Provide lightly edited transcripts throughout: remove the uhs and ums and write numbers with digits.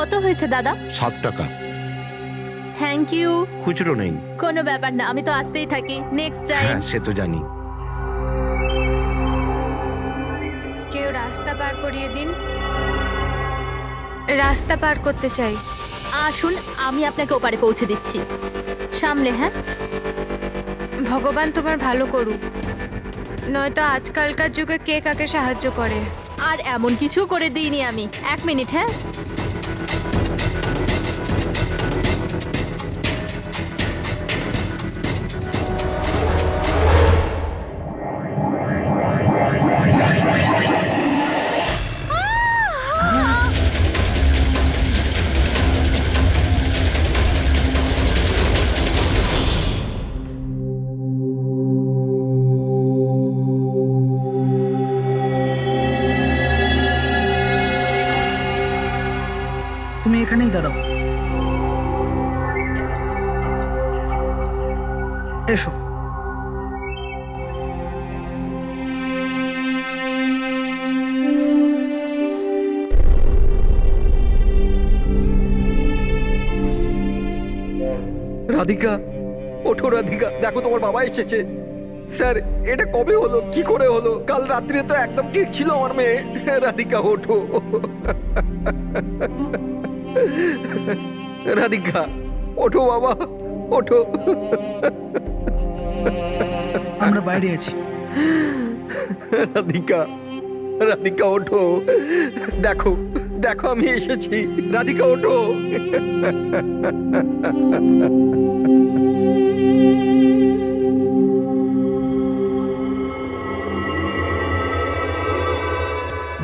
কত হয়েছে দাদা? 7 টাকা। Thank you. খুচরো নেই। কোনো ব্যাপার না, আমি তো আসতেই থাকি। Next time. হ্যাঁ, সে তো জানি। কেউ রাস্তা পার করিয়ে দিন, রাস্তা পার করতে চাই। আসুন, আমি আপনাকে ওপারে পৌঁছে দিচ্ছি। সামলে, হ্যাঁ? ভগবান তোমার ভালো করুক, নয়তো আজকালকার যুগে কে কাকে সাহায্য করে। আর এমন কিছু করে দিইনি আমি। 1 মিনিট, হ্যাঁ? তুমি এখানেই দাঁড়াও। এসো। রাধিকা, ওঠো রাধিকা, দেখো তোমার বাবা এসেছে। স্যার, এটা কবে হলো, কি করে হলো? কাল রাত্রে তো একদম ঠিক ছিল আমার মেয়ে। রাধিকা ওঠো। রাধিকা ওঠো বাবা, ওঠো। আমরা বাইরে আছি। রাধিকা, রাধিকা ওঠো, দেখো দেখো আমি এসেছি। রাধিকা ওঠো।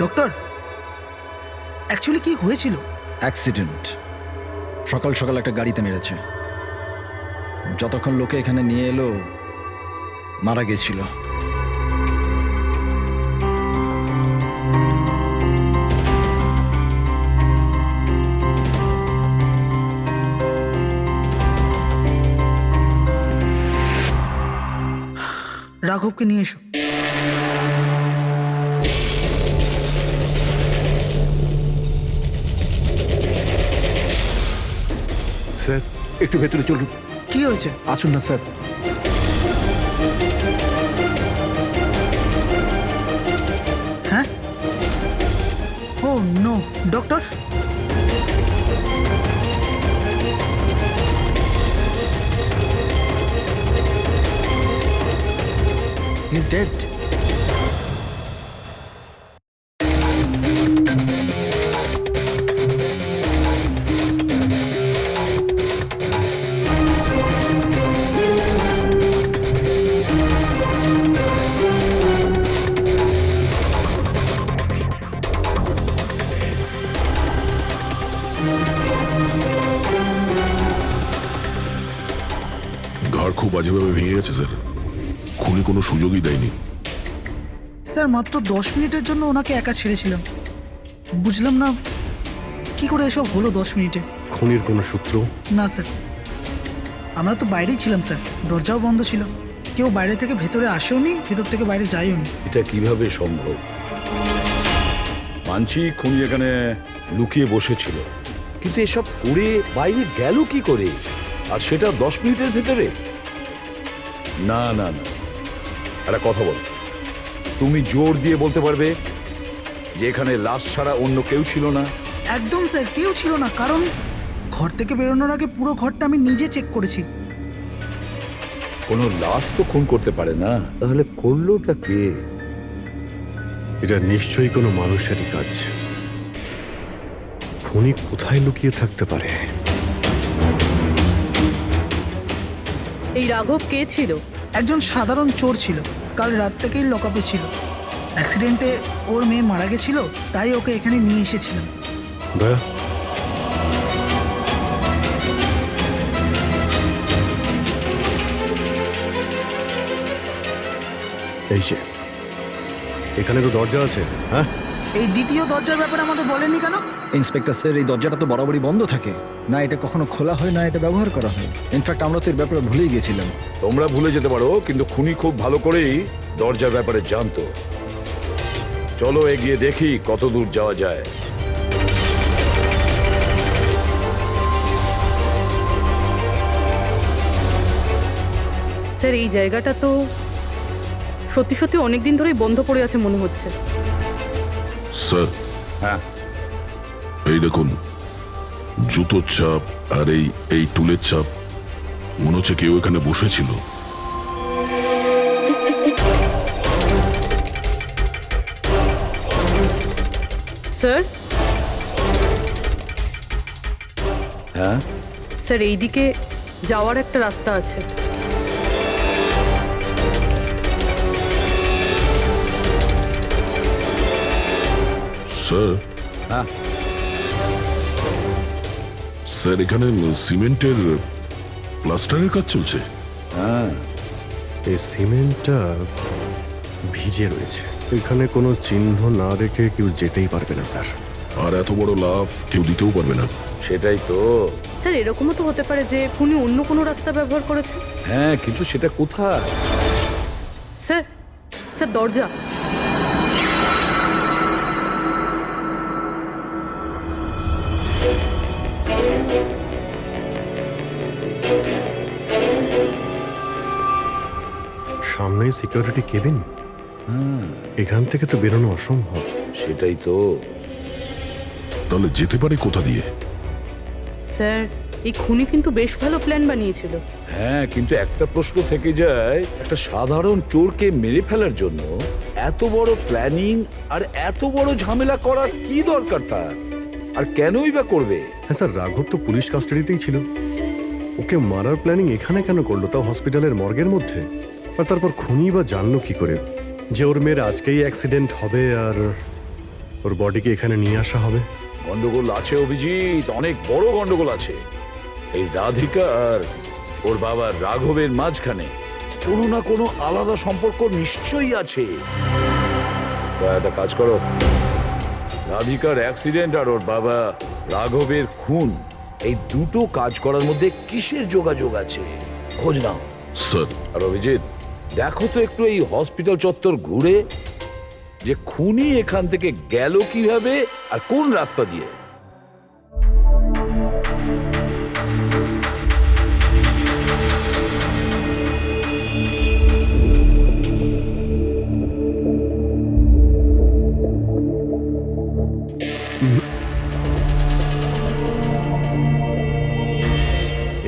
ডক্টর, অ্যাকচুয়ালি কি হয়েছিল? অ্যাক্সিডেন্ট। সকাল সকাল একটা গাড়িতে মেরেছে। যতক্ষণ লোকে এখানে নিয়ে এলো মারা গেছিল। রাঘবকে নিয়ে এসো। স্যার, একটু ভেতরে চলুন। কি হয়েছে? আসুন না স্যার। হ্যাঁ? Oh no, doctor. He is dead. ঘাড় খুব বাজেভাবে ভেঙে গেছে স্যার। খুনি কোনো সুযোগই দেয়নি। স্যার, মাত্র 10 মিনিটের জন্য ওনাকে একা ছেড়েছিলাম। বুঝলাম না কি করে এসব হলো 10 মিনিটে। খুনির কোনো সূত্র? না স্যার, আমরা তো বাইরেই ছিলাম স্যার, দরজাও বন্ধ ছিল। কেউ বাইরে থেকে ভেতরে আসেওনি, ভেতর থেকে বাইরে যায়ওনি। এটা কিভাবে সম্ভব? মানছি খুনি এখানে লুকিয়ে বসেছিল, কিন্তু এসব করে বাইরে গেল কি করে, আর সেটা 10 মিনিটের ভেতরে? না না না, একটা কথা বল, তুমি জোর দিয়ে বলতে পারবে যে এখানে লাশ ছাড়া অন্য কেউ ছিল না? একদম স্যার, কেউ ছিল না। কারণ ঘর থেকে বেরোনোর আগে পুরো ঘরটা আমি নিজে চেক করেছি। কোনো লাশ তো খুন করতে পারে না, তাহলে করলোটা কে? এটা নিশ্চয়ই কোনো মানুষেরই কাজ। খুনি কোথায় লুকিয়ে থাকতে পারে? এই রাঘব কে ছিল? একজন সাধারণ চোর ছিল, কাল রাত থেকেই লকআপে ছিল। অ্যাক্সিডেন্টে ওর মেয়ে মারা গেছিল, তাই ওকে এখানে নিয়ে এসেছিলাম। দয়া, এই যে এখানে তো দরজা আছে। হ্যাঁ, এই দ্বিতীয় দরজার ব্যাপারে আমাদের বলেননি কেন? ইন্সপেক্টর স্যার, এই দরজাটা তো বরাবরই বন্ধ থাকে, না এটা কখনো খোলা হয় না এটা ব্যবহার করা হয়। ইনফ্যাক্ট আমরা তো এর ব্যাপারে ভুলেই গেছিলাম। তোমরা ভুলে যেতে পারো, কিন্তু খুনি খুব ভালো করেই দরজার ব্যাপারে জানতো। চলো এগিয়ে দেখি কত দূর যাওয়া যায়। স্যার এই জায়গাটা তো সত্যি সত্যি অনেক দিন ধরেই বন্ধ পড়ে আছে মনে হচ্ছে। স্যার, হ্যাঁ এই দেখুন, জুতোর চাপ আর এই টুলের চাপ, মনে হচ্ছে কেউ এখানে বসেছিল। স্যার হ্যাঁ স্যার এইদিকে যাওয়ার একটা রাস্তা আছে। স্যার, হ্যাঁ স্যার এখানে সিমেন্টের প্লাস্টারের কাজ চলছে। হ্যাঁ এই সিমেন্টটা ভিজে রয়েছে, এখানে কোনো চিহ্ন না রেখে কেউ যেতেই পারবে না স্যার। আর এত বড় লাভ কেউ দিতেও পারবে না। সেটাই তো। স্যার এরকমও তো হতে পারে যে খুনি অন্য কোনো রাস্তা ব্যবহার করেছে। হ্যাঁ কিন্তু সেটা কোথায়? স্যার স্যার দরজা। সামনেই সিকিউরিটি কেবিন, এখান থেকে তো বেরোনো অসম্ভব। সেটাই তো। তাহলে যেতে পারে কোথা দিয়ে? স্যার এই খুনি কিন্তু বেশ ভালো প্ল্যান বানিয়েছিল। হ্যাঁ কিন্তু একটা প্রশ্ন থেকে যায়, একটা সাধারণ চোরকে মেরে ফেলার জন্য এত বড় প্ল্যানিং আর এত বড় ঝামেলা করার কি দরকার তার? আর কেনই বা করবে? হ্যাঁ স্যার, রাঘব তো পুলিশ কাস্টাডিতেই ছিল, ওকে মারার প্ল্যানিং এখানে কেন করলো, তাও হসপিটালের মর্গের মধ্যে? আর তারপর খুনি বা জানলো কি করে যে ওর মেয়ের আজকেই অ্যাক্সিডেন্ট হবে আর ওর বডিকে এখানে নিয়ে আসা হবে? গন্ডগোল আছে অভিজিৎ, অনেক বড় গন্ডগোল আছে। এই রাধিকা আর ওর বাবার রাঘবের মাঝখানে কোনো না কোনো আলাদা সম্পর্ক নিশ্চয়ই আছে। তা একটা কাজ করো, রাধিকার অ্যাক্সিডেন্ট আর ওর বাবা রাঘবের খুন, এই দুটো কাজ করার মধ্যে কিসের যোগাযোগ আছে খোঁজ নাও। স্যার, আর অভিজিৎ দেখো তো একটু এই হসপিটাল চত্বর ঘুরে যে খুনি এখান থেকে গেল কিভাবে আর কোন রাস্তা দিয়ে।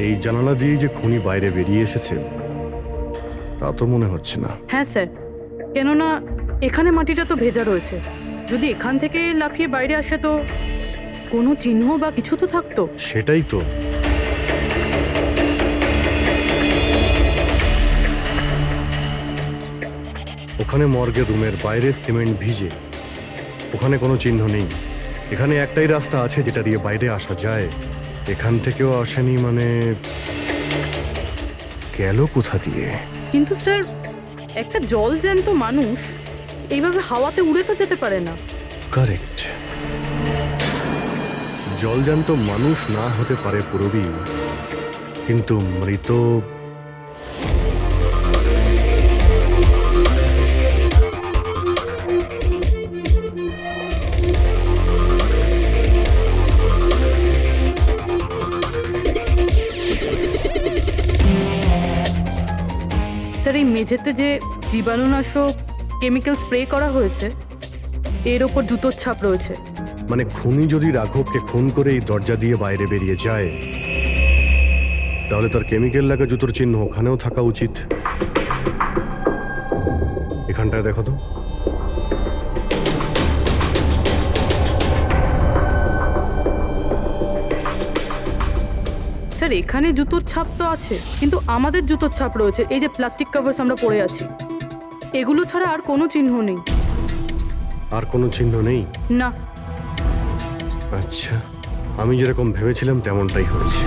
এই জানালা দিয়েই যে খুনি বাইরে বেরিয়ে এসেছে তা তো মনে হচ্ছে না। হ্যাঁ স্যার, কেননা এখানে মাটিটা তো ভেজা রয়েছে। যদি এখান থেকে লাফিয়ে বাইরে আসে তো কোনো চিহ্ন বা কিছু তো থাকতো। সেটাই তো। ওখানে মর্গের রুমের বাইরে সিমেন্ট ভিজে, ওখানে কোনো চিহ্ন নেই। এখানে একটাই রাস্তা আছে যেটা দিয়ে বাইরে আসা যায়, এখান থেকেও আসেনি, মানে গেল কোথা দিয়ে? কিন্তু স্যার একটা জল জ্যান্ত মানুষ এইভাবে হাওয়াতে উড়ে তো যেতে পারে না। কারেক্ট, জলজান্ত মানুষ না হতে পারে পুরবী, কিন্তু মৃত স্যার এই মেঝেতে যে জীবাণুনাশক কেমিক্যাল স্প্রে করা হয়েছে এর ওপর জুতোর ছাপ রয়েছে। মানে খুনি যদি রাঘবকে খুন করে এই দরজা দিয়ে বাইরে বেরিয়ে যায় তাহলে তার কেমিক্যাল লাগা জুতোর চিহ্ন ওখানেও থাকা উচিত। এখানটায় দেখো তো। স্যার এখানে জুতোর ছাপ তো আছে, কিন্তু আমাদের জুতোর ছাপ রয়েছে। এই যে প্লাস্টিক কভার্স আমরা পরে আছি, এগুলো ছাড়া আর কোনো চিহ্ন নেই। আর কোনো চিহ্ন নেই? না। আচ্ছা, আমি যেরকম ভেবেছিলাম তেমনটাই হয়েছে।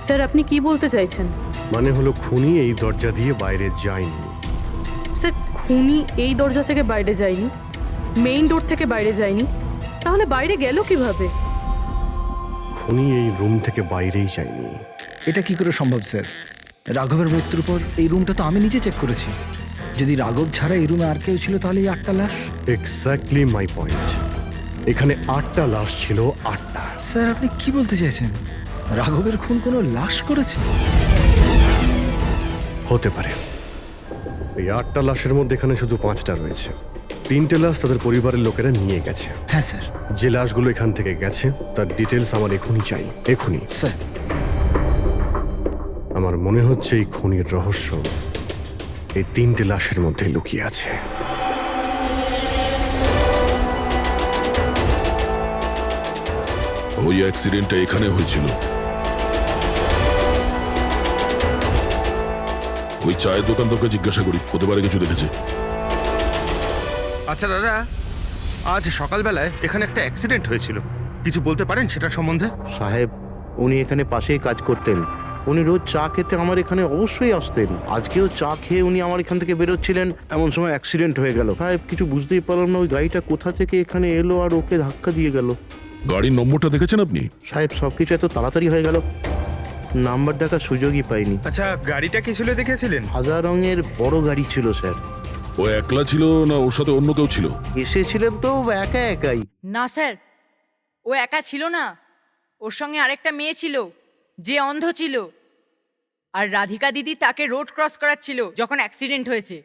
স্যার আপনি কি বলতে চাইছেন? মানে হলো খুনি এই দরজা দিয়ে বাইরে যায়নি। স্যার খুনি এই দরজা থেকে বাইরে যায়নি, মেইন ডোর থেকে বাইরে যায়নি, তাহলে বাইরে গেল কিভাবে? খুনি এই রুম থেকে বাইরেই যায়নি। এটা কি করে সম্ভব স্যার? রাঘবের মৃত্যুর পর এই রুমটা তো আমি নিজে চেক করেছি। যদি রাঘব ছাড়া এই রুমে আর কেউ ছিল তাহলে এই 8টা লাশ। Exactly my point. এখানে 8টা লাশ ছিল, 8টা। স্যার আপনি কি বলতে চাইছেন? রাঘবের খুন কোনো লাশ করেছে? হতে পারে। এই 8টা লাশের মধ্যে এখানে শুধু 5টা রয়েছে। 3টে লাশ তাদের পরিবারের লোকেরা নিয়ে গেছে। হ্যাঁ স্যার। যে লাশগুলো এখান থেকে গেছে তার ডিটেলস আমার এখনই চাই, এখনই। স্যার, আমার মনে হচ্ছে এই খুনির রহস্য এই 3টে লাশের মধ্যে লুকিয়ে আছে। ওই অ্যাক্সিডেন্টটা এখানে হয়েছিল। ওই চায়ের দোকানদারকে জিজ্ঞাসা করি, হতে পারে কিছু দেখেছে। আচ্ছা দাদা, আজ সকালবেলায় এখানে একটা অ্যাক্সিডেন্ট হয়েছিল, কিছু বলতে পারেন সেটার সম্বন্ধে? সাহেব, উনি এখানে পাশেই কাজ করতেন। উনি রোজ চা খেতে আমার এখানে অবশ্যই আসতেন। আজকেও চা খেয়ে উনি আমার এখান থেকে বেরোচ্ছিলেন, এমন সময় অ্যাক্সিডেন্ট হয়ে গেল। সাহেব, কিছু বুঝতেই পারলাম না ওই গাড়িটা কোথা থেকে এখানে এলো আর ওকে ধাক্কা দিয়ে গেল। গাড়ির নম্বরটা দেখেছেন আপনি? সাহেব, সবকিছু এত তাড়াতাড়ি হয়ে গেল, নাম্বার দেখার সুযোগই পাইনি। আচ্ছা, গাড়িটা কি ছিল দেখেছিলেন? সাদা রঙের বড় গাড়ি ছিল স্যার। ও একলা ছিল না ওর সাথে অন্য কেউ ছিল? এসেছিলেন তো একা একাই। না স্যার, ও একা ছিল না, ওর সঙ্গে আরেকটা মেয়ে ছিল যে অন্ধ ছিল, আর রাধিকা দিদি তাকে রোড ক্রস করাচ্ছিল যখন অ্যাক্সিডেন্ট হয়েছে।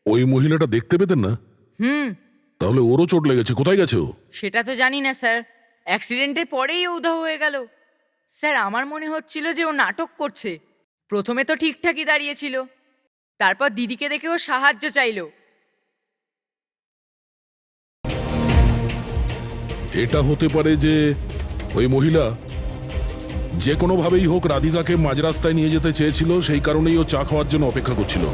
ওই মহিলাটা দেখতে পেতেন না? তাহলে ওরও চোট লেগেছে। কোথায় গেছে ও? সেটা তো জানি না স্যার, অ্যাক্সিডেন্টের পরেই ও উধাও হয়ে গেল। স্যার, আমার মনে হচ্ছিল যে ও নাটক করছে। প্রথমে তো ঠিকঠাকই দাঁড়িয়েছিল, তারপর দিদিকে দেখে ও সাহায্য চাইলো। এটা হতে পারে যে ওই মহিলা যে কোনোভাবেই হোক রাধিকাকে মাঝ রাস্তায় নিয়ে যেতে চেয়েছিল, সেই কারণেই ও চা খাওয়ার জন্য অপেক্ষা করছিল,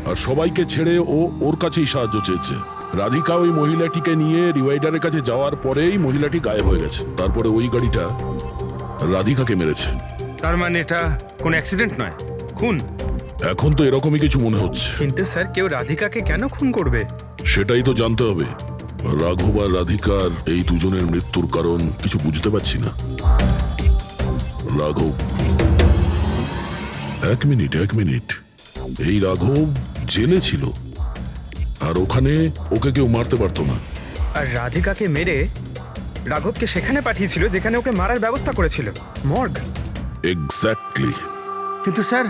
আর সবাইকে ছেড়ে ও ওর কাছেই সাহায্য চেয়েছে। রাধিকা ওই মহিলাটিকে নিয়ে ডিভাইডারের কাছে যাওয়ার পরেই মহিলাটি গায়েব হয়ে গেছে। তারপরে ওই গাড়িটা রাধিকাকে মেরেছে। তার মানে এটা কোনো অ্যাক্সিডেন্ট নয়, খুন? এখন তো এরকমই কিছু মনে হচ্ছে। কিন্তু স্যার, কেউ রাধিকাকে কেন খুন করবে? সেটাই তো জানতে হবে। রাঘব আর রাধিকার এই দুজনের মৃত্যুর কারণ কিছু বুঝতে পারছি না। রাঘব, এক মিনিট, এই রাঘব জেলে ছিল, আর ওখানে ওকে কেউ মারতে পারতো না। আর রাধিকাকে মেরে রাঘবকে সেখানে পাঠিয়েছিল যেখানে ওকে মারার ব্যবস্থা করেছিল, মর্গ। এক্স্যাক্টলি। কিন্তু স্যার,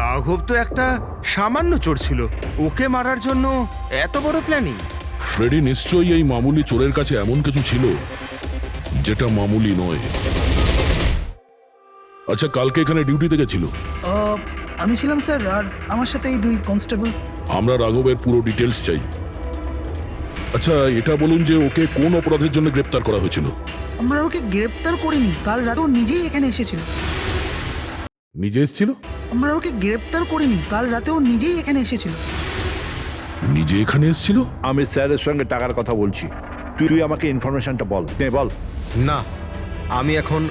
রাঘব তো একটা সামান্য চোর ছিল, ওকে মারার জন্য এত বড় প্ল্যানিং? ফ্রেডি নিশ্চয়ই এই মামুলি চোরের কাছে এমন কিছু ছিল যেটা মামুলি নয়। আচ্ছা, কালকে এখানে ডিউটিতে গেছিল? আমি ছিলাম স্যার, আর আমার সাথে এই 2 কনস্টেবল। আমরা রাঘবের পুরো ডিটেলস চাই। আচ্ছা, এটা বলুন যে ওকে কোন অপরাধের জন্য গ্রেপ্তার করা হয়েছিল? আমরা ওকে গ্রেপ্তার করিনি, কাল রাতে ও নিজেই এখানে এসেছিল। নিজে এসেছিল? আমরা ওকে গ্রেপ্তার করিনি, কাল রাতে ও নিজেই এখানে এসেছিল। নিজে এখানে এসেছিল? আমি স্যারের সঙ্গে টাকার কথা বলছি, তুই আমাকে ইনফরমেশনটা বল। বল। না, আমি এখন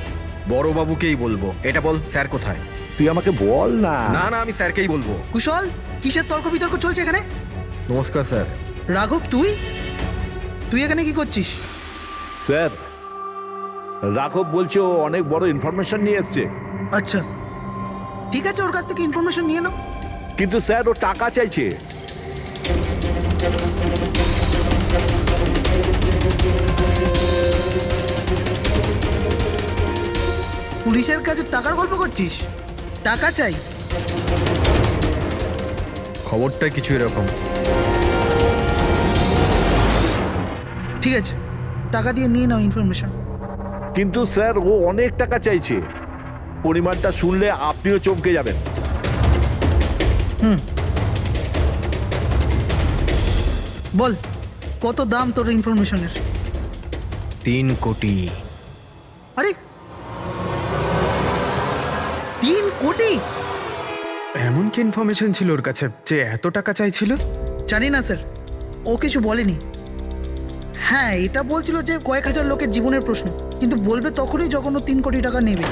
বড়বাবুকেই বলবো। এটা বল, স্যার কোথায়? তুই আমাকে বল না। না, আমি স্যারকেই বলবো। কুশল, কিসের তর্ক বিতর্ক চলছে এখানে? নমস্কার স্যার। রাঘব, তুই এখানে কি করছিস? স্যার, রাঘব বলছে ও অনেক বড় ইনফরমেশন নিয়ে এসছে। আচ্ছা, ঠিক আছে, ওর কাছ থেকে ইনফরমেশন নিয়ে নাও। কিন্তু স্যার, ও টাকা চাইছে। পুলিশের কাছে টাকার গল্প করছিস? টাকা চাই? খবরটা কিছু এরকম। ঠিক আছে, টাকা দিয়ে নিয়ে নাও ইনফরমেশন। কিন্তু স্যার, ও অনেক টাকা চাইছে। পরিমাণটা শুনলে আপনিও চমকে যাবেন। বল, কত দাম তোর ইনফরমেশনের? 3 কোটি। আরে, 3 কোটি? এমন কি ইনফরমেশন ছিল ওর কাছে যে এত টাকা চাইছিল? জানি না স্যার, ও কিছু বলেনি। হ্যাঁ, এটা বলছিল যে কয়েক হাজার লোকের জীবনের প্রশ্ন, কিন্তু বলবে তখনই যখন ও 3 কোটি টাকা নেবে।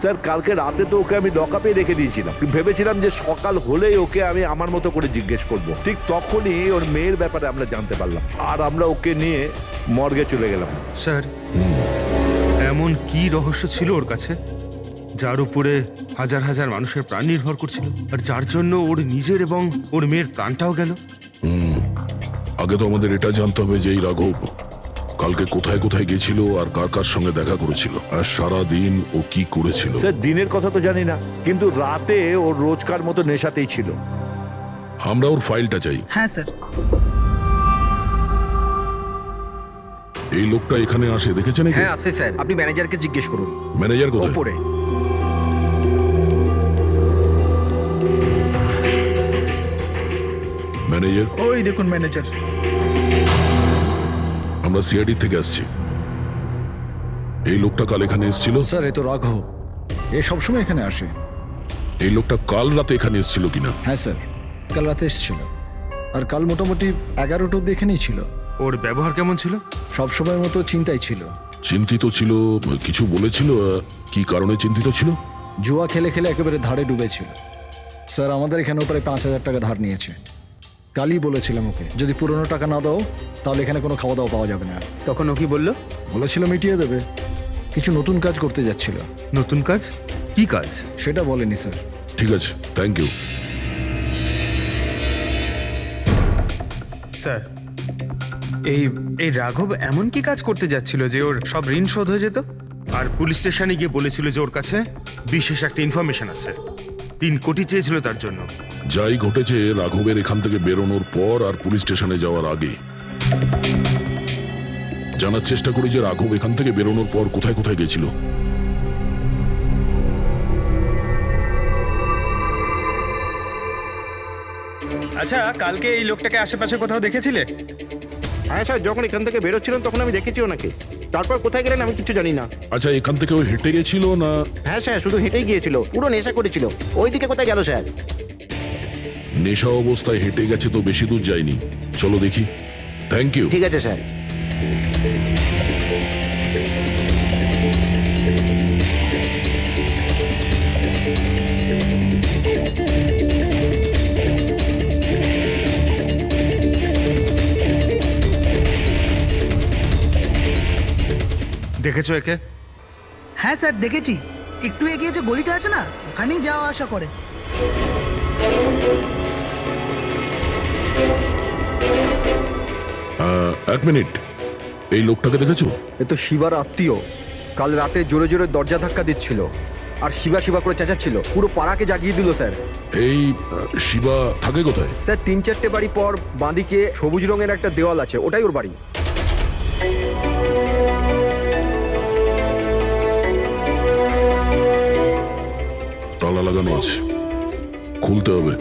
স্যার, কালকে রাতে তো ওকে আমি লকআপে রেখে দিয়েছিলাম। ভেবেছিলাম যে সকাল হলেই ওকে আমি আমার মতো করে জিজ্ঞেস করব। ঠিক তখনই ওর মেয়ের ব্যাপারে আমরা জানতে পারলাম, আর আমরা ওকে নিয়ে মর্গে চলে গেলাম। স্যার, এমন কি রহস্য ছিল ওর কাছে যার উপরে হাজার হাজার মানুষের প্রাণ নির্ভর করছিল, আর যার জন্য ওর নিজের এবং ওর মেয়ের প্রাণটাও গেল? আগে তো আমাদের এটা জানতে হবে যে এই রাঘব কালকে কোথায় কোথায় গেছিল আর কার কার সঙ্গে দেখা করেছিল আর সারা দিন ও কি করেছিল। স্যার দিনের কথা তো জানি না, কিন্তু রাতে ওর রোজকার মতো নেশাতেই ছিল। আমরা ওর ফাইলটা চাই। হ্যাঁ স্যার। এই লোকটা এখানে আসে দেখেছেন? হ্যাঁ আছে স্যার, আপনি ম্যানেজারকে জিজ্ঞেস করুন। ম্যানেজার কোথায়? ওপরে। ম্যানেজার? ওই দেখুন ম্যানেজার। আমরা সিআইডি থেকে আসছি। এই লোকটা কাল এখানে এসেছিল? স্যার এ তো রাঘব, এ সবসময় এখানে আসে। এই লোকটা কাল রাতে এখানে এসেছিল কিনা? হ্যাঁ স্যার, কাল রাতে এসেছিল আর কাল মোটামুটি 11টা অব্দি এখানেই ছিল। ওর ব্যবহার কেমন ছিল? সবসময়ের মতো চিন্তায় ছিল। চিন্তিত ছিল? কিছু বলেছিল? কি কারণে চিন্তিত ছিল? জুয়া খেলে খেলে একেবারে ধারে ডুবেছিল। স্যার আমাদের এখানেও প্রায় 5,000 টাকা ধার নিয়েছে। কালই বলেছিলাম ওকে যদি পুরনো টাকা না দাও তাহলে এখানে কোনো খাওয়া দাওয়া পাওয়া যাবে না। তখন ও কি বললো? বলেছিল মিটিয়ে দেবে। কিছু নতুন কাজ করতে যাচ্ছিল। নতুন কাজ? কি কাজ? সেটা বলেনি স্যার। ঠিক আছে, থ্যাংক ইউ। স্যার এই এই রাঘব এমন কি কাজ করতে যাচ্ছিল যে ওর সব ঋণ শোধ হয়ে যেত? আর পুলিশ স্টেশনে গিয়ে বলেছিল যে ওর কাছে বিশেষ একটা ইনফরমেশন আছে, 3 কোটি চেয়েছিল তার জন্য। যাই ঘটেছে রাঘবের এখান থেকে বেরোনোর পর আর পুলিশ স্টেশনে যাওয়ার আগে জানার চেষ্টা করি যে রাঘব এখান থেকে বেরোনোর পর কোথায় কোথায় গেছিল। আচ্ছা, কালকে এই লোকটাকে আশেপাশে কোথাও দেখেছিলে? হ্যাঁ স্যার, যখন এখান থেকে বেরোচ্ছিলাম তখন আমি দেখেছি ওনাকে। তারপর কোথায় গেলেন আমি কিছু জানি না। আচ্ছা, এখান থেকে ও হেঁটে গেছিল না? হ্যাঁ স্যার, শুধু হেঁটেই গিয়েছিল, পুরো নেশা করেছিল। ওইদিকে কোথায় গেল স্যার? নেশা অবস্থায় হেঁটে গেছে তো বেশি দূর যায়নি। চলো দেখি। Thank you. ঠিক আছে স্যার। দেখেছো একে? হ্যাঁ স্যার দেখেছি, একটু এগিয়ে যে গলিটা আছে না, ওখানেই যাওয়া আসা করে। এক মিনিট, এই লোকটাকে দেখেছো? এ তো শিবার আত্মীয়। কাল রাতে জোরে জোরে দরজা ধাক্কা দিচ্ছিল আর শিবা শিবা করে চেঁচাচ্ছিল, পুরো পাড়াকে জাগিয়ে দিল স্যার। এই শিবা থাকে কোথায়? স্যার 3-4টে বাড়ি পর বাঁদিকে সবুজ রঙের একটা দেওয়াল আছে, ওটাই ওর বাড়ি। তালা লাগানো আছে, খুলতে হবে।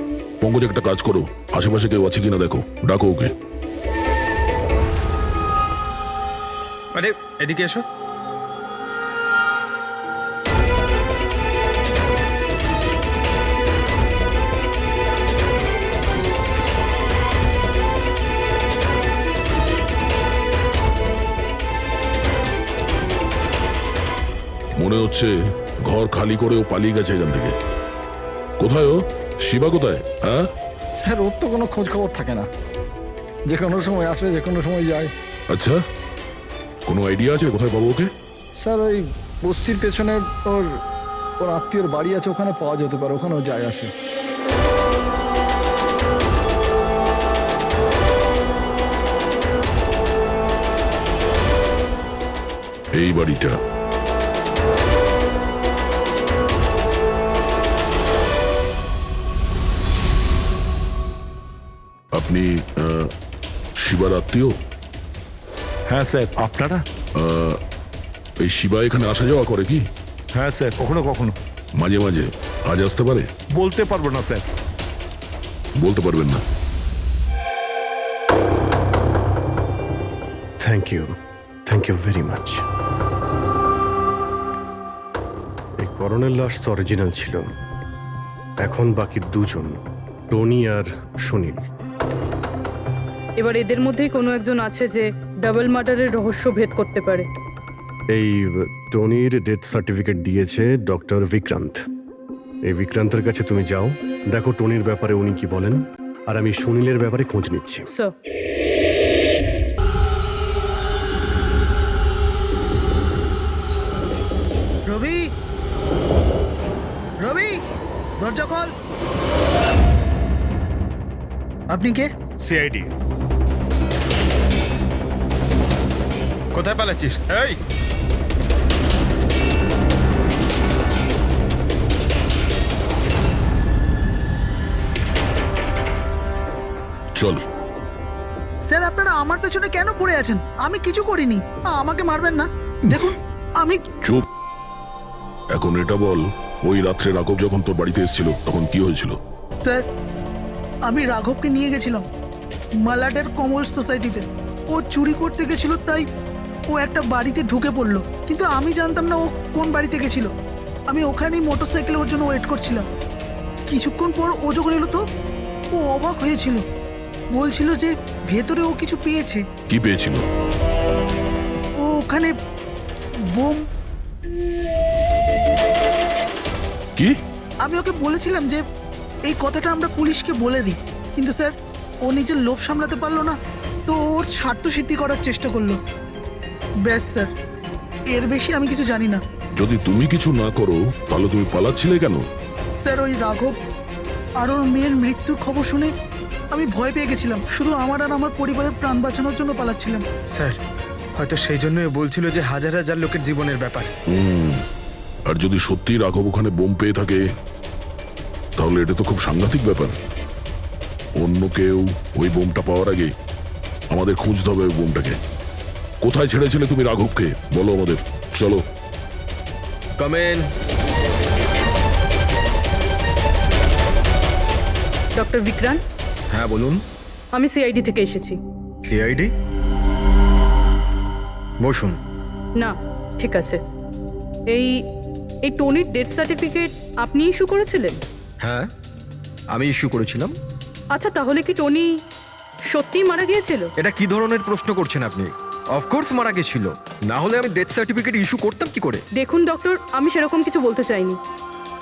পঙ্কজ একটা কাজ করো, আশেপাশে কেউ আছে কিনা দেখো, ডাকো ওকে। আরে এদিকে এসো। মনে হচ্ছে ঘর খালি করে ও পালিয়ে গেছে এখান থেকে। কোথায় ও? শিবা কোথায়? হ্যাঁ স্যার ওর তো কোনো খোঁজ খবর থাকে না, যে কোনো সময় আসে যে কোনো সময় যায়। আচ্ছা, কোনো আইডিয়া আছে কোথায় পাবো ওকে? স্যার ওই বস্তির পেছনে ওর ওর আত্মীয়র বাড়ি আছে, ওখানে পাওয়া যেতে পারে, ওখানেও যায় আসে। এই বাড়িটা। আপনি শিবার আত্মীয়? হ্যাঁ স্যার। আপনারা? এই শিবা এখানে আসা যাওয়া করে কি? হ্যাঁ স্যার, কখনো কখনো। মাঝে মাঝে। আজ আসতে পারে? বলতে পারবো না স্যার। বলতে পারবেন না? Thank you very much. এই করণের লাশ তো অরিজিনাল ছিল। এখন বাকি 2 জন, টনি আর সুনীল। এবার এদের মধ্যেই কোনো একজন আছে যে ডাবল মার্ডারের রহস্য ভেদ করতে পারে। এই টনির ডেথ সার্টিফিকেট দিয়েছে ডক্টর বিক্রান্ত। এই বিক্রান্তের কাছে তুমি যাও, দেখো টনির ব্যাপারে উনি কি বলেন, আর আমি সুনীলের ব্যাপারে খোঁজ নিচ্ছি। স্যার রবি, রবি দরজা খোল। আপনি কে? সিআইডি। কোথায় পালাচ্ছিস? এই চল। স্যার আপনারা আমার পেছনে কেন পড়ে আছেন? আমি কিছু করিনি, আমাকে মারবেন না। দেখুন আমি চুপ। এখন এটা বল, ওই রাত্রে রাঘব যখন তোর বাড়িতে এসেছিল তখন কি হয়েছিল? স্যার আমি রাঘবকে নিয়ে গেছিলাম মালাডের কমল সোসাইটিতে। ও চুরি করতে গেছিল, তাই ও একটা বাড়িতে ঢুকে পড়লো, কিন্তু আমি জানতাম না ও কোন বাড়িতে গেছিল। আমি ওখানেই মোটরসাইকেলে ওর জন্য ওয়েট করছিলাম। কিছুক্ষণ পর ও যখন এলো তো ও অবাক হয়েছিল, বলছিল যে ভেতরে ও কিছু পেয়েছে। কি পেয়েছিল? ও ওখানে বোম। কি? আমি ওকে বলেছিলাম যে এই কথাটা আমরা পুলিশকে বলে দিই, কিন্তু স্যার ও নিজের লোভ সামলাতে পারলো না, তো ওর স্বার্থ সিদ্ধি করার চেষ্টা করলো। ব্যাস স্যার, এর বেশি আমি কিছু জানি না। যদি তুমি কিছু না করো তাহলে তুমি পালাচ্ছিলে কেন? স্যার ওই রাঘব আর ওর মেয়ের মৃত্যুর খবর শুনে আমি ভয় পেয়ে গেছিলাম, শুধু আমার আর আমার পরিবারের প্রাণ বাঁচানোর জন্য পালাচ্ছিলাম। স্যার হয়তো সেই জন্যই বলছিল যে হাজার হাজার লোকের জীবনের ব্যাপার। আর যদি সত্যি রাঘব ওখানে বোম পেয়ে থাকে তাহলে এটা তো খুব সাংঘাতিক ব্যাপার। অন্য কেউ ওই বোমটা পাওয়ার আগে আমাদের খুঁজতে হবে ওই বোমটাকে। কোথায় ছেড়েছিলে তুমি রাঘবকে বলো আমাদের। চলো। কমেন। ডক্টর বিক্রান্ত, হ্যাঁ বলুন। আমি সিআইডি থেকে এসেছি। সিআইডি? বসুন। না, ঠিক আছে। এই এই টনির ডেথ সার্টিফিকেট আপনি ইস্যু করেছিলেন? হ্যাঁ আমি ইস্যু করেছিলাম। আচ্ছা, তাহলে কি টনি সত্যিই মারা গিয়েছিল? এটা কি ধরনের প্রশ্ন করছেন আপনি? অফকোর্স মারা গেছিল, না হলে আমি ডেথ সার্টিফিকেট ইস্যু করতাম কি করে? দেখুন ডক্টর, আমি সেরকম কিছু বলতে চাইনি।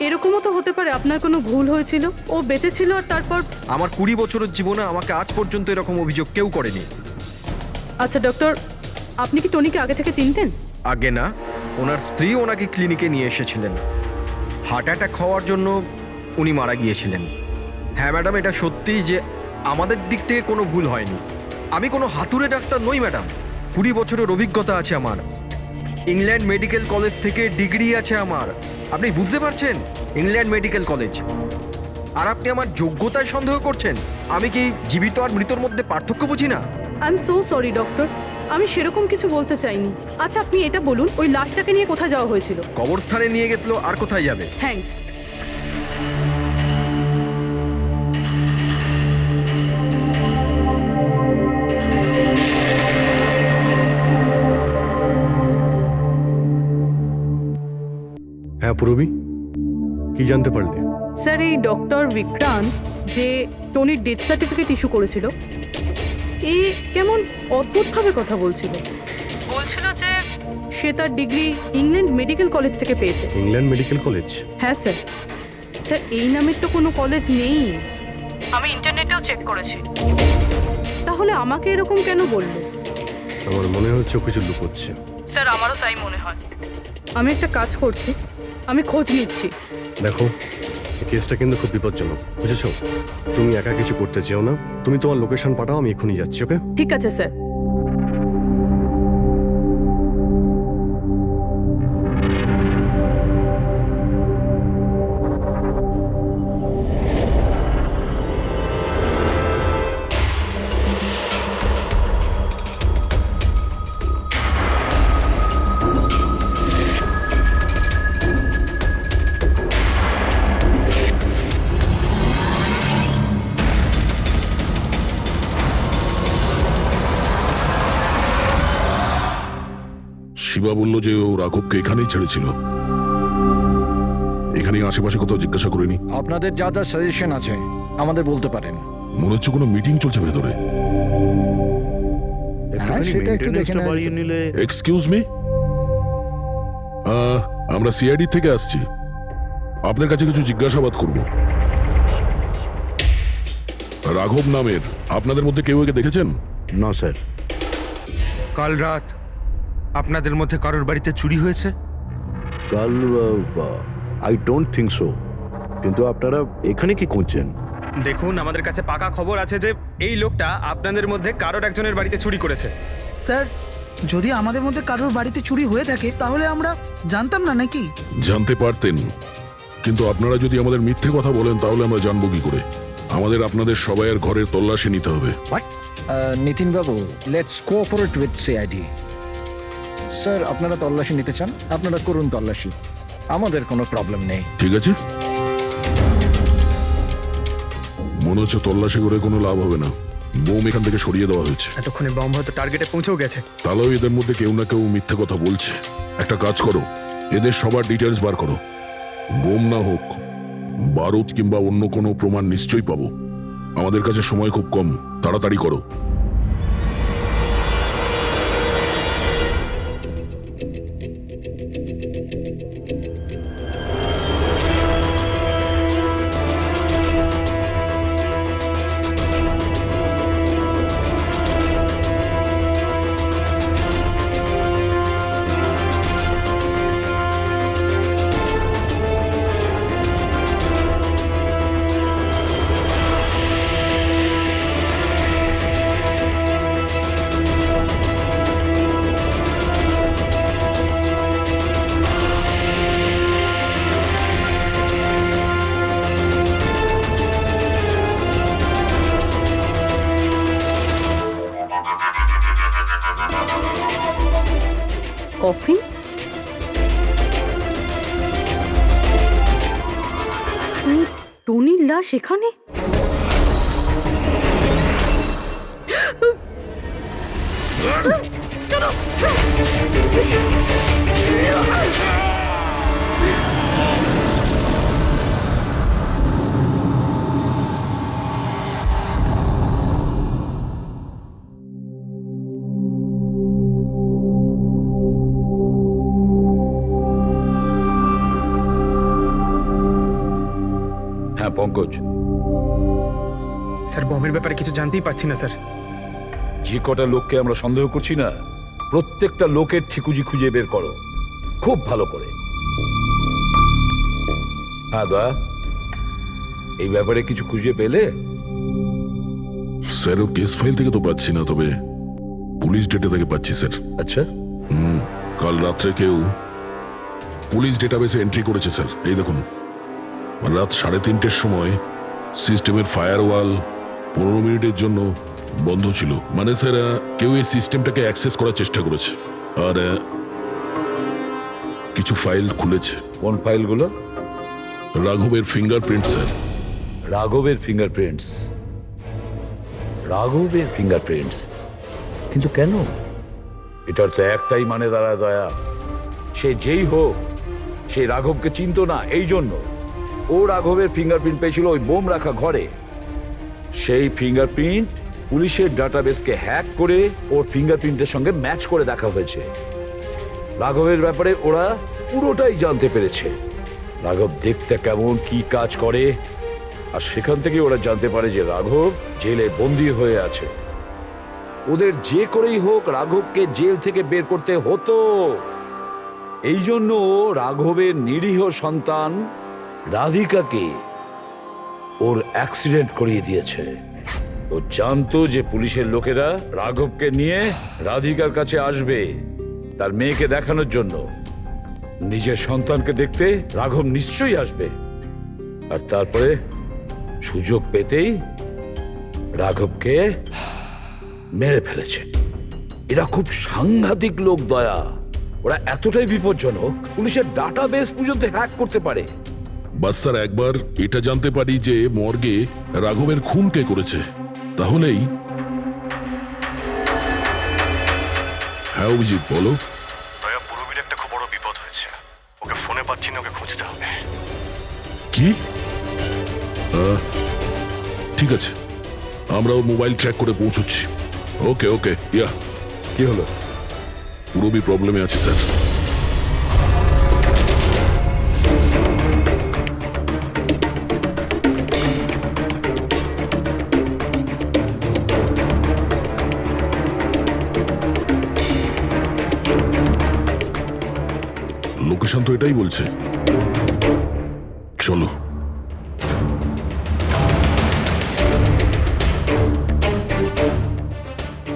এরকমও তো হতে পারে আপনার কোনো ভুল হয়েছিল, ও বেঁচে ছিল আর তারপর। আমার 20 বছরের জীবনে আমাকে আজ পর্যন্ত এরকম অভিযোগ কেউ করেনি। আচ্ছা ডক্টর, আপনি কি টনিকে আগে থেকে চিনতেন? আগে না, ওনার স্ত্রী ওনাকে ক্লিনিকে নিয়ে এসেছিলেন। হার্ট অ্যাটাক হওয়ার জন্য উনি মারা গিয়েছিলেন। হ্যাঁ ম্যাডাম, এটা সত্যি যে আমাদের দিক থেকে কোনো ভুল হয়নি। আমি কোনো হাতুড়ে ডাক্তার নই ম্যাডাম। 20 বছরের অভিজ্ঞতা আছে আমার। ইংল্যান্ড মেডিকেল কলেজ থেকে ডিগ্রি আছে আমার। আপনি বুঝতে পারছেন? England medical college. আর আপনি আমার যোগ্যতায় সন্দেহ করছেন? আমি কি জীবিত আর মৃতর মধ্যে পার্থক্য বুঝি না? I am so sorry doctor, আমি সেরকম কিছু বলতে চাইনি। আচ্ছা আপনি এটা বলুন, ওই লাশটাকে নিয়ে কোথায় যাওয়া হয়েছিল? কবরস্থানে নিয়ে গেছিল, আর কোথায় যাবে? থ্যাঙ্কস। হ্যাঁ পুরবি, কি জানতে পারলে? স্যার, এই ডক্টর বিক্রান্ত যে টনির ডেথ সার্টিফিকেট ইস্যু করেছিল, এ কেমন অদ্ভুতভাবে কথা বলছিল। বলছিল যে সে তার ডিগ্রি ইংল্যান্ড মেডিকেল কলেজ থেকে পেয়েছে। England medical college? হ্যাঁ স্যার। স্যার এই নামের তো কোনো কলেজ নেই, আমি ইন্টারনেটেও চেক করেছি। তাহলে আমাকে এরকম কেন বললো? আমার মনে হচ্ছে ও কিছু লুকোচ্ছে। স্যার আমারও তাই মনে হয়। আমি একটা কাজ করছি, আমি খোঁজ নিচ্ছি। দেখো, এই কেসটা কিন্তু খুব বিপজ্জনক, বুঝেছো? তুমি একা কিছু করতে চেও না। তুমি তোমার লোকেশন পাঠাও, আমি এখনই যাচ্ছি। ওকে? ঠিক আছে স্যার। শিবা বলল যে ও রাঘবকে এখানেই ছেড়েছিল। এখানেই আশেপাশে কোথাও জিজ্ঞাসা করিনি? আপনাদের যা যা সাজেশন আছে আমাদের বলতে পারেন। মনে হচ্ছে কোনো মিটিং চলছে ভেতরে। একটুখানি সেটা একটু দেখে মেইনটেনেন্সটা নেওয়া বাড়িয়ে যেত। নিলে। এক্সকিউজ মি, আমরা সিআইডি থেকে আসছি। আপনার কাছে কিছু জিজ্ঞাসাবাদ করব। রাঘব নামের আপনাদের মধ্যে কেউ একে দেখেছেন? না স্যার। কাল রাত আপনাদের মধ্যে কারোর বাড়িতে চুরি হয়েছে? কাল আই ডোন্ট থিঙ্ক সো। কিন্তু আপনারা এখানে কি খুঁজছেন? দেখুন, আমাদের কাছে পাকা খবর আছে যে এই লোকটা আপনাদের মধ্যে কারোর একজনের বাড়িতে চুরি করেছে। স্যার যদি আমাদের মধ্যে কারোর বাড়িতে চুরি হয়ে থাকে তাহলে আমরা জানতাম না নাকি? জানতে পারতেন, কিন্তু আপনারা যদি আমাদের মিথ্যে কথা বলেন তাহলে আমরা জানবো কি করে? আমাদের আপনাদের সবাইয়ের ঘরের তল্লাশি নিতে হবে। নিতিন বাবু, let's cooperate with CID. Sir, আপনারা তল্লাশি নিতে চান, আপনারা করুন তল্লাশি, আমাদের কোনো প্রবলেম নেই। ঠিক আছে, মনে হচ্ছে তল্লাশি করে কোনো লাভ হবে না। বোম এখান থেকে সরিয়ে দেওয়া হয়েছে। এতক্ষণে বম হয়তো টার্গেটে পৌঁছেও গেছে। তাহলেও এদের মধ্যে কেউ না কেউ মিথ্যে কথা বলছে। একটা কাজ করো, এদের সবার ডিটেলস বার করো। বোম না হোক, বারুদ কিংবা অন্য কোনো প্রমাণ নিশ্চয়ই পাবো। আমাদের কাছে সময় খুব কম, তাড়াতাড়ি করো। কফিন? টনির লাশ এখানে? হ্যাঁ পঙ্কজ, স্যার, বমের ব্যাপারে কিছু জানতেই পারছি না স্যার। যে কটা লোককে আমরা সন্দেহ করছি না, প্রত্যেকটা লোকের ঠিকুজি খুঁজে বের করো খুব ভালো করে। হ্যাঁ দয়া, এই ব্যাপারে কিছু খুঁজে পেলে? স্যার, ও কেস ফাইল থেকে তো পাচ্ছি না, তবে পুলিশ ডেটা থেকে পাচ্ছি স্যার। আচ্ছা, কাল রাত্রে কেউ পুলিশ ডেটাবেসে এন্ট্রি করেছে স্যার। এই দেখুন, রাত 3:30-র সময় সিস্টেমের ফায়ারওয়াল 15 মিনিটের জন্য বন্ধ ছিল। মানে স্যার, কেউ এই সিস্টেমটাকে অ্যাক্সেস করার চেষ্টা করেছে আর কিছু ফাইল খুলেছে। কোন ফাইলগুলো? রাঘবের ফিঙ্গারপ্রিন্ট স্যার। রাঘবের ফিঙ্গারপ্রিন্টস? রাঘবের ফিঙ্গারপ্রিন্টস? কিন্তু কেন? এটার তো একটাই মানে দাঁড়ায় দয়া, সে যেই হোক সে রাঘবকে চিনতো না, এই জন্য ও রাঘবের ফিঙ্গারপ্রিন্ট পেয়েছিল ওই বোম রাখা ঘরে। সেই ফিঙ্গারপ্রিন্ট পুলিশের ডাটাবেসকে হ্যাক করে ওর ফিঙ্গারপ্রিন্টের সঙ্গে ম্যাচ করে দেখা হয়েছে। রাঘবের ব্যাপারে ওরা পুরোটাই জানতে পেরেছে, রাঘব দেখতে কেমন, কি কাজ করে, আর সেখান থেকে ওরা জানতে পারে যে রাঘব জেলে বন্দী হয়ে আছে। ওদের যে করেই হোক রাঘবকে জেল থেকে বের করতে হতো। এই জন্য রাঘবের নিরীহ সন্তান রাধিকাকে ওর অ্যাক্সিডেন্ট করিয়ে দিয়েছে। ও জানতো যে পুলিশের লোকেরা রাঘবকে নিয়ে রাধিকার কাছে আসবে তার মেয়েকে দেখানোর জন্য। নিজের সন্তানকে দেখতে রাঘব নিশ্চয়ই আসবে, আর তারপরে সুযোগ পেতেই রাঘবকে মেরে ফেলেছে। এরা খুব সাংঘাতিক লোক দয়া, ওরা এতটাই বিপজ্জনক পুলিশের ডাটাবেস পর্যন্ত হ্যাক করতে পারে। বাস স্যার, একবার এটা জানতে পারি যে মর্গে রাঘবের খুন কে করেছে, তাহলেই। হ্যাঁ অভিজিৎ, বলো। দয়া, পুরবীর একটা খুব বড় বিপদ হয়েছে, ওকে ফোনে পাচ্ছি না, ওকে খুঁজতে হবে। কি? ঠিক আছে, আমরা ওর মোবাইল ট্র্যাক করে পৌঁছচ্ছি। ওকে ওকে, ইয়া। কি হলো? পুরবী প্রবলেমে আছে স্যার। লোকেশন তো এটাই বলছে, চলো।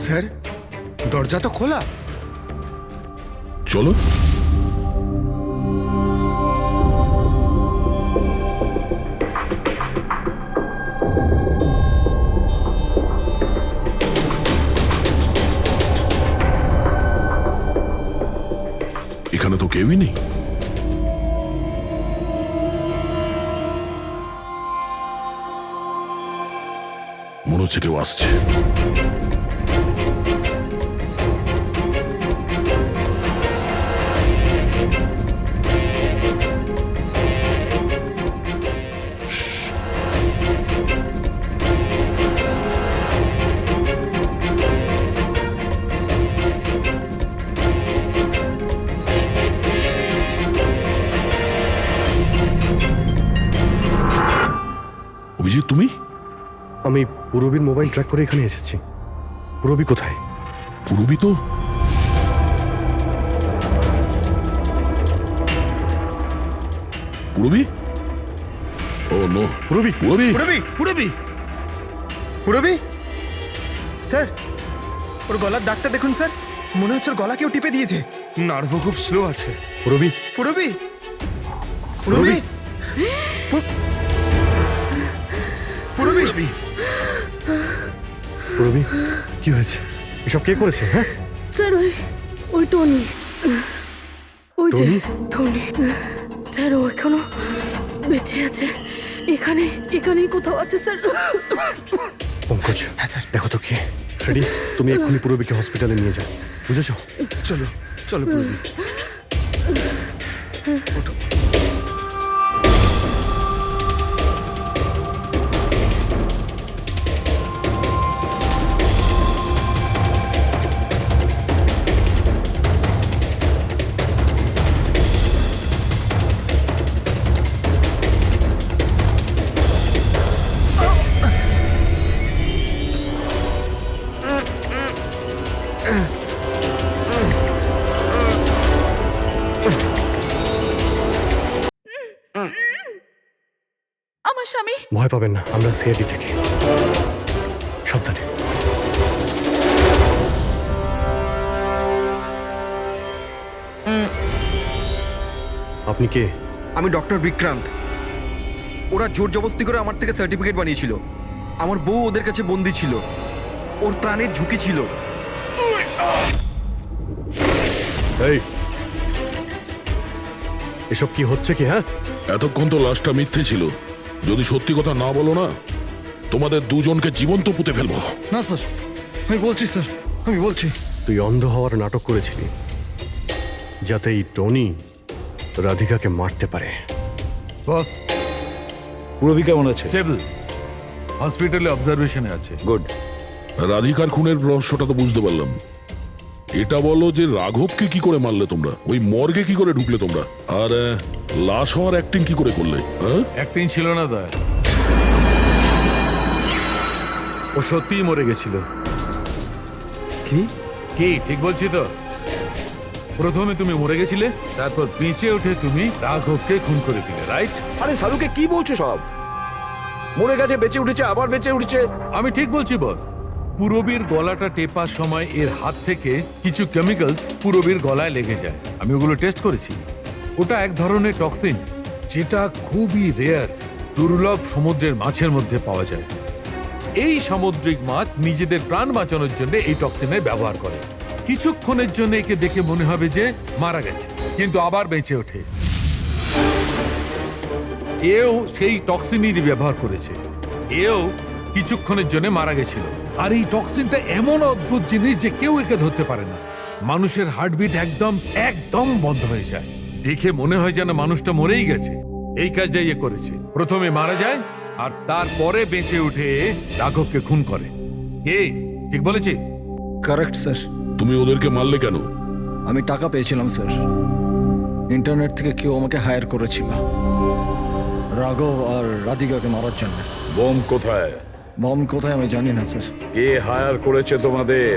স্যার, দরজা তো খোলা। চলো। এখানে তো কেউই নেই। মনে হচ্ছে কেউ আসছে। অভিজিৎ, তুমি? আমি পুরবীর মোবাইল ট্র্যাক করে এখানে এসেছি। পুরবী কোথায়? পুরবী তো পুরবী? ও নো, পুরবী! পুরবী! পুরবী পুরবী পুরবী স্যার, ওর গলার দাগটা দেখুন স্যার, মনে হচ্ছে ওর গলা কেউ টিপে দিয়েছে। নার্ভও খুব স্লো আছে। পুরবী! পুরবী পুরবী পুরবী পুরবী, কি হয়েছে? এসব কে করেছে? হ্যাঁ, স্যার ওই টনি, ওই যে টনি? টনি স্যার, ও এখনো বেঁচে আছে। এখানেই কোথাও আছে স্যার। পঙ্কজ, দেখো তো কে। ফ্রেডি, তুমি এক্ষুনি পুরবীকে হসপিটালে নিয়ে যাও, বুঝেছো? চলো চলো পুরবী। আমার স্বামী। ভয় পাবেন না, আমরা সিআইডি থেকে। সাবধানে। আপনি কে? আমি ডক্টর বিক্রান্ত। ওরা জোর জবরদস্তি করে আমার থেকে সার্টিফিকেট বানিয়েছিল। আমার বউ ওদের কাছে বন্দি ছিল, ওর প্রাণের ঝুঁকি ছিল। এই, এসব কি হচ্ছে কি? হ্যাঁ, এতক্ষণ তো লাশটা মিথ্যে ছিল। যদি সত্যি কথা না বলো না, তোমাদের দুজনকে জীবন্ত পুঁতে ফেলবো। না স্যার, আমি বলছি স্যার, আমি বলছি। তুই অন্ধ হওয়ার নাটক করেছিলি যাতে এই টনি রাধিকাকে মারতে পারে। বস, পুরবী কেমন আছে? স্টেবল, হসপিটালে অবজারভেশনে আছে। গুড। রাধিকার খুনের রহস্যটা তো বুঝতে পারলাম। এটা বলো যে রাঘবকে কি করে মারলে তোমরা? ওই মর্গে কি করে ঢুকলে তোমরা? আর লাশ হওয়ার অ্যাক্টিং কি করে করলে? হ্যাঁ, অ্যাক্টিং ছিল না দা, ও সত্যিই মরে গেছিল। কি? কি ঠিক বলছি তো? প্রথমে তুমি মরে গেছিলে, তারপর বেঁচে উঠে তুমি রাঘবকে খুন করে দিলে, রাইট? আরে সালুকে কি বলছো সব? মরে গেছে, বেঁচে উঠেছে, আবার বেঁচে উঠেছে। আমি ঠিক বলছি বস। পুরবীর গলাটা টেপার সময় এর হাত থেকে কিছু কেমিক্যালস পুরবীর গলায় লেগে যায়। আমি ওগুলো টেস্ট করেছি। ওটা এক ধরনের টক্সিন, যেটা খুবই রেয়ার, দুর্লভ সমুদ্রের মাছের মধ্যে পাওয়া যায়। এই সামুদ্রিক মাছ নিজেদের প্রাণ বাঁচানোর জন্য এই টক্সিনের ব্যবহার করে। কিছুক্ষণের জন্য একে দেখে মনে হবে যে মারা গেছে, কিন্তু আবার বেঁচে ওঠে। এও সেই টক্সিনই ব্যবহার করেছে। এও কিছুক্ষণের জন্য মারা গেছিল। আর এই টক্সিনটা এমন অদ্ভুত জিনিস যে কেউ একে ধরতে পারে না। মানুষের হার্টবিট একদম বন্ধ হয়ে যায়। দেখে মনে হয় যেন মানুষটা মরেই গেছে। এই কাজটাই এ করেছে। প্রথমে মারা যায় আর তারপরে বেঁচে উঠে রাঘবকে খুন করে। ঠিক বলেছি? Correct sir. তুমি ওদেরকে মারলে কেন? আমি টাকা পেয়েছিলাম স্যার। ইন্টারনেট থেকে কেউ আমাকে হায়ার করেছিল রাঘব আর রাধিকাকে মারার জন্য। বোম কোথায়? বম কোথায় আমি জানি না স্যার। কে হায়ার করেছে তোমাদের?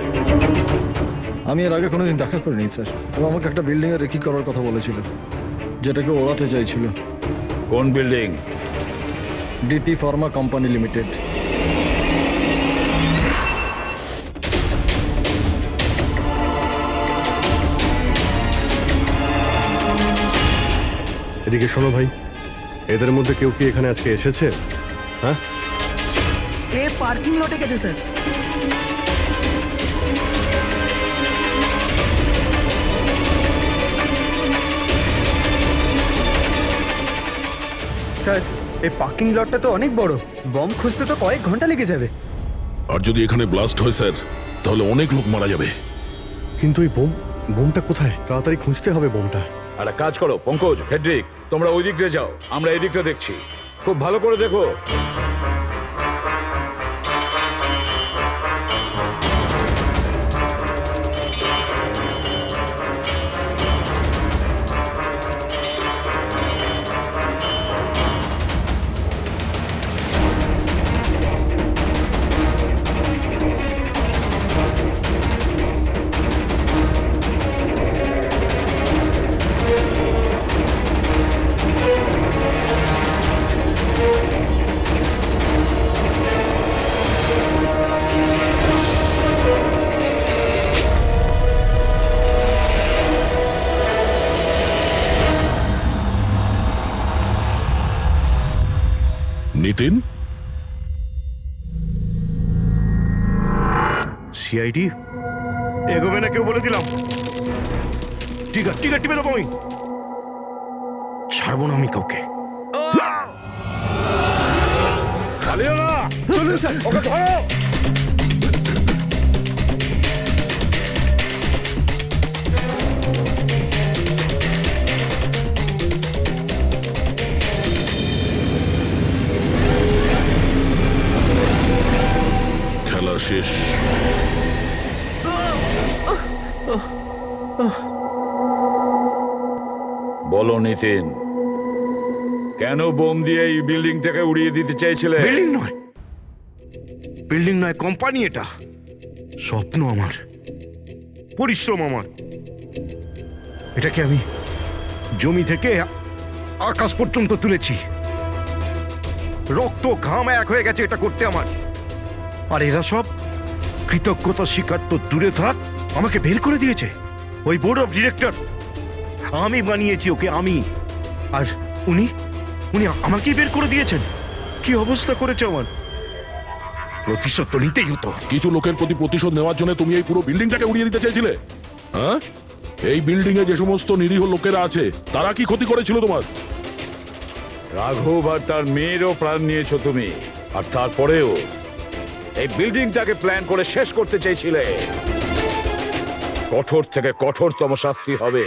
আমি এর আগে কোনোদিন দেখা করিনি স্যার। ও আমাকে একটা বিল্ডিংয়ে রেকি করার কথা বলেছিল, যেটাকে ওড়াতে চাইছিল। কোন building? DT pharma company limited. এদিকে শোনো ভাই, এদের মধ্যে কেউ কি এখানে আজকে এসেছে? হ্যাঁ, এ পার্কিং লটে গেছে স্যার। স্যার, এই পার্কিং লটটা তো অনেক বড়, বম খুঁজতে তো কয়েক ঘন্টা লেগে যাবে। আর যদি এখানে ব্লাস্ট হয় স্যার, তাহলে অনেক লোক মারা যাবে। কিন্তু ওই বোমটা কোথায়? তাড়াতাড়ি খুঁজতে হবে বোমটা। একটা কাজ করো পঙ্কজ, ফেডরিক, তোমরা ওই দিকটা যাও, আমরা এই দিকটা দেখছি। খুব ভালো করে দেখো। নিতিন, সিআইডি এগোবে না কেউ বলে দিলাম। ঠিক আছে টিপে দেবো আমি, ছাড়বো না আমি কাউকে। চলুন স্যার, ওকে ধরো। খেলা শেষ। বলো নিতিন, কেন বোম দিয়ে এই বিল্ডিংটাকে উড়িয়ে দিতে চাইছিলে? বিল্ডিং নয় কোম্পানি, এটা স্বপ্ন আমার, পরিশ্রম আমার। এটাকে আমি জমি থেকে আকাশ পর্যন্ত তুলেছি, রক্ত ঘাম এক হয়ে গেছে এটা করতে আমার। আর এরা সব কৃতজ্ঞতা স্বীকার তো দূরে থাক, আমাকে বের করে দিয়েছে ওই বোর্ড অফ ডিরেক্টর। আমি বানিয়েছি ওকে, আমি। আর উনি আমাকেই বের করে দিয়েছেন। কি অবস্থা করেছে আমার! প্রতিশোধ তো নিতেই হতো। কিছু লোকের প্রতি প্রতিশোধ নেওয়ার জন্য তুমি এই পুরো বিল্ডিংটাকে উড়িয়ে দিতে চেয়েছিলে? হ্যাঁ, এই বিল্ডিং এ যে সমস্ত নিরীহ লোকেরা আছে তারা কি ক্ষতি করেছিল তোমার? রাঘব আর তার মেয়েরও প্রাণ নিয়েছো তুমি, আর তারপরেও এই বিল্ডিংটাকে প্ল্যান করে শেষ করতে চাইছিলে। কঠোর থেকে কঠোরতম শাস্তি হবে।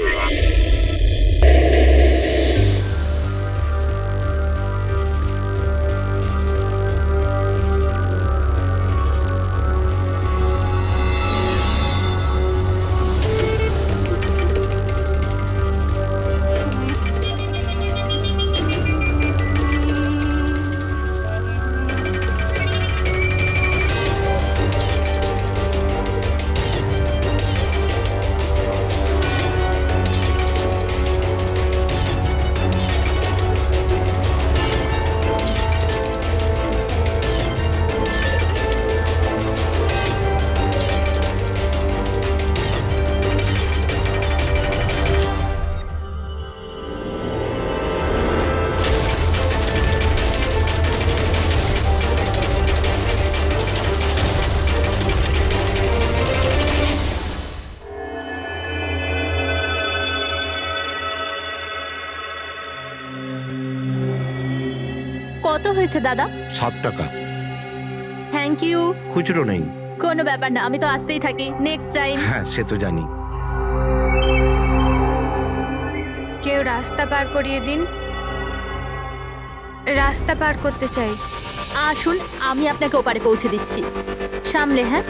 কত হয়েছে দাদা? 7 টাকা। Thank you. খুচরো নেই। কোনো ব্যাপার না, আমি তো আসতেই থাকি। Next time. হ্যাঁ, সে তো জানি। কেউ রাস্তা পার করিয়ে দিন, রাস্তা পার করতে চাই। আসুন, আমি আপনাকে ওপারে পৌঁছে দিচ্ছি। সামলে, হ্যাঁ।